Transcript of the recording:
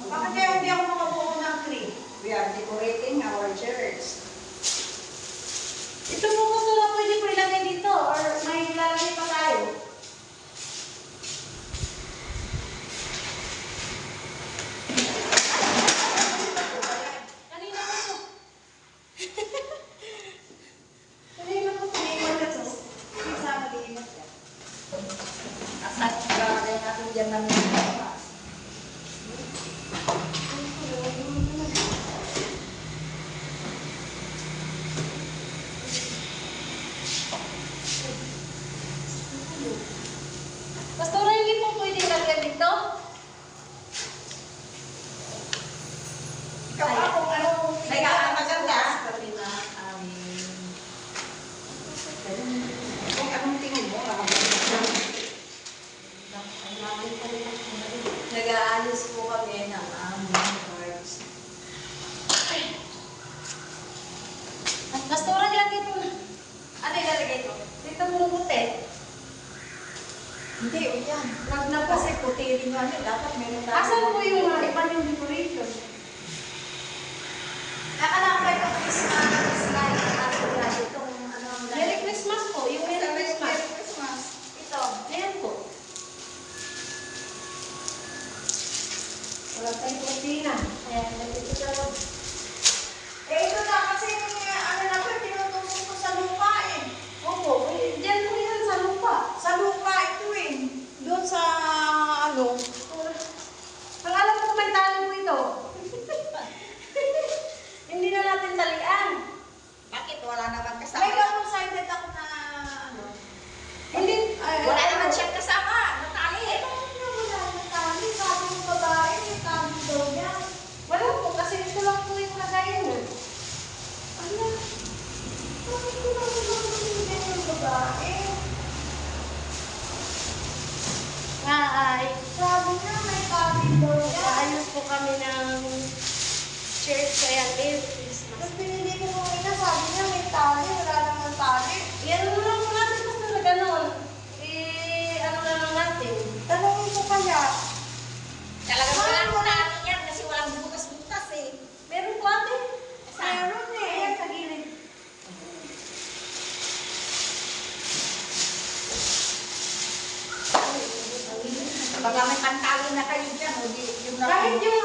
Bakit kaya hindi ako makabuo ng tree? We are decorating our church. Ito po gusto na pwede ko ilagay dito or may ilalagay pa tayo. Kanina ko to. Kanina ko to. Iwan ka to. Isa mag-iingat yan. Nasa gagawin natin dyan ng mga. Pastora, hindi po pwede ilagay dito? Ikaw pa kung ano, maganda. Kung anong tingin mo, nag-aalis po kami ng aming cards. Pastora, ilagay po. Ano ilalagay ko? Dito mo puti. Hindi, o yan. Wag na kasi puti rin nga niya. Dapat meron tayo. Asan po yung iba yung decoration? Nakalakay ko Christmas light at itong ano ang Merry Christmas po. Yung Merry Christmas. Merry Christmas. Ito. Ayan po. Wala tayong kurtina. Ayan, nandito sa loob. Eh, ito na kasi ano na po, tinutusok ko sa lupa eh. Opo, dyan po yan sa lupa. Sa lupa ito eh. Doon sa ano. Ang alam ko may tali po ito. Hindi na natin talian. Bakit? Wala naman kasama. May double-sided ako na ano. Hindi. Wala naman siyang kasama. Natali eh. Wala na tali. Sabi ng babae, may tali daw niya. Wala po, kasi ito lang po yung lagayan eh. Ano? Bakit ko naman naman yung babae? Hi. Sabi niya may tali daw niya. Ayos po kami ng church. Ayan, Merry Christmas. Tapos pinili ko nung ina, sabi niya may tali. Wala naman tali. Yan mo lang po natin basta na gano'n. Ano na lang natin. Tanongin ko kaya. Talagang walang tali yan kasi walang butas-butas eh. Meron po ate. Meron eh. Ayan, sa gilid. Baka may pantalo na kayo dyan o di yung Kahit yung